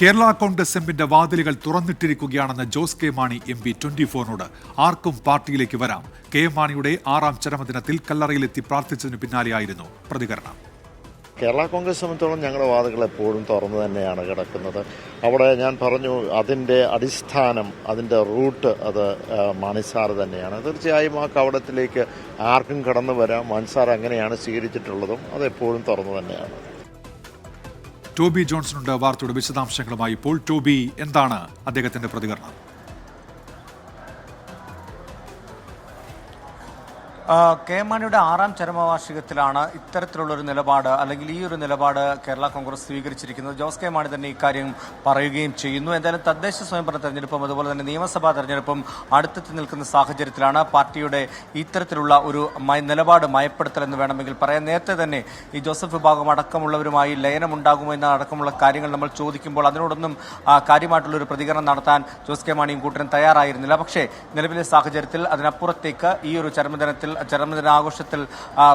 കേരള കോൺഗ്രസ് എമ്മിന്റെ വാതിലുകൾ തുറന്നിട്ടിരിക്കുകയാണെന്ന് Jose K Mani MP 24നോട്. ആർക്കും പാർട്ടിയിലേക്ക് വരാം. കെ മാണിയുടെ 6ാം ചരമദിനത്തിൽ കല്ലറയിലെത്തി പ്രാർത്ഥിച്ചതിന് പിന്നാലെയായിരുന്നു പ്രതികരണം. കേരള കോൺഗ്രസ് സംബന്ധിച്ചോളം ഞങ്ങളുടെ വാതിലുകൾ എപ്പോഴും തുറന്നു തന്നെയാണ് കിടക്കുന്നത്. അവിടെ ഞാൻ പറഞ്ഞു, അതിൻ്റെ അടിസ്ഥാനം, അതിൻ്റെ റൂട്ട് അത് മാണിസാർ തന്നെയാണ്. തീർച്ചയായും ആ കവടത്തിലേക്ക് ആർക്കും കടന്നു വരാം. മാണിസാർ അങ്ങനെയാണ് സ്വീകരിച്ചിട്ടുള്ളതും അതെപ്പോഴും തുറന്നു തന്നെയാണ്. ടോബി ജോൺസണുണ്ട് വാർത്തയുടെ വിശദാംശങ്ങളുമായി. ഇപ്പോൾ ടോബി, എന്താണ് അദ്ദേഹത്തിന്റെ പ്രതികരണം? കെ മാണിയുടെ 6ാം ചരമവാർഷികത്തിലാണ് ഇത്തരത്തിലുള്ളൊരു നിലപാട്, അല്ലെങ്കിൽ ഈ ഒരു നിലപാട് കേരള കോൺഗ്രസ് സ്വീകരിച്ചിരിക്കുന്നത്. ജോസ് കെ മാണി തന്നെ ഇക്കാര്യം പറയുകയും ചെയ്യുന്നു. എന്തായാലും തദ്ദേശ സ്വയംഭരണ തെരഞ്ഞെടുപ്പും അതുപോലെ തന്നെ നിയമസഭാ തെരഞ്ഞെടുപ്പും അടുത്തെത്തി നിൽക്കുന്ന സാഹചര്യത്തിലാണ് പാർട്ടിയുടെ ഇത്തരത്തിലുള്ള ഒരു നിലപാട് മയപ്പെടുത്തലെന്ന് വേണമെങ്കിൽ പറയാം. നേരത്തെ തന്നെ ഈ ജോസഫ് വിഭാഗം അടക്കമുള്ളവരുമായി ലയനമുണ്ടാകുമോ എന്ന അടക്കമുള്ള കാര്യങ്ങൾ നമ്മൾ ചോദിക്കുമ്പോൾ അതിനോടൊന്നും കാര്യമായിട്ടുള്ളൊരു പ്രതികരണം നടത്താൻ ജോസ് കെ മാണിയും കൂട്ടരും തയ്യാറായിരുന്നില്ല. പക്ഷേ നിലവിലെ സാഹചര്യത്തിൽ അതിനപ്പുറത്തേക്ക് ഈ ഒരു ചരമദിനാഘോഷത്തിൽ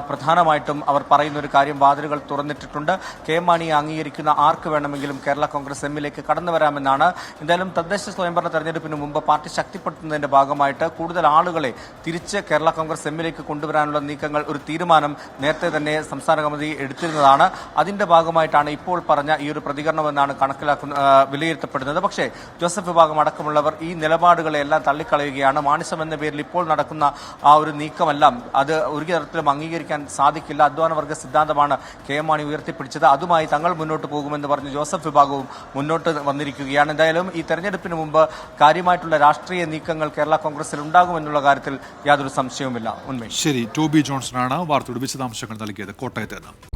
പ്രധാനമായിട്ടും അവർ പറയുന്ന ഒരു കാര്യം, വാതിലുകൾ തുറന്നിട്ടിട്ടുണ്ട്. കെ മാണിയെ അംഗീകരിക്കുന്ന ആർക്ക് വേണമെങ്കിലും കേരള കോൺഗ്രസ് എമ്മിലേക്ക് കടന്നു വരാമെന്നാണ്. എന്തായാലും തദ്ദേശ സ്വയംഭരണ തെരഞ്ഞെടുപ്പിന് മുമ്പ് പാർട്ടി ശക്തിപ്പെടുത്തുന്നതിന്റെ ഭാഗമായിട്ട് കൂടുതൽ ആളുകളെ തിരിച്ച് കേരള കോൺഗ്രസ് എമ്മിലേക്ക് കൊണ്ടുവരാനുള്ള നീക്കങ്ങൾ, ഒരു തീരുമാനം നേരത്തെ തന്നെ സംസ്ഥാന കമ്മിറ്റി എടുത്തിരുന്നതാണ്. അതിന്റെ ഭാഗമായിട്ടാണ് ഇപ്പോൾ പറഞ്ഞ ഈ ഒരു പ്രതികരണമെന്നാണ് വിലയിരുത്തപ്പെടുന്നത്. പക്ഷേ ജോസഫ് വിഭാഗം അടക്കമുള്ളവർ ഈ നിലപാടുകളെല്ലാം തള്ളിക്കളയുകയാണ്. മാണിസം എന്ന പേരിൽ ഇപ്പോൾ നടക്കുന്ന ആ ഒരു നീക്കമെല്ലാം അത് ഒരു തരത്തിലും അംഗീകരിക്കാൻ സാധിക്കില്ല. അധ്വാനവർഗ സിദ്ധാന്തമാണ് കെ മാണി ഉയർത്തിപ്പിടിച്ചത്. അതുമായി തങ്ങൾ മുന്നോട്ട് പോകുമെന്ന് പറഞ്ഞ് ജോസഫ് വിഭാഗവും മുന്നോട്ട് വന്നിരിക്കുകയാണ്. എന്തായാലും ഈ തെരഞ്ഞെടുപ്പിന് മുമ്പ് കാര്യമായിട്ടുള്ള രാഷ്ട്രീയ നീക്കങ്ങൾ കേരള കോൺഗ്രസിൽ ഉണ്ടാകുമെന്നുള്ള കാര്യത്തിൽ യാതൊരു സംശയവുമില്ല. ശരി, ടോബി ജോൺസണാണ് വാർത്തയുടെ വിശദാംശങ്ങൾ നൽകിയത് കോട്ടയത്ത് നിന്ന്.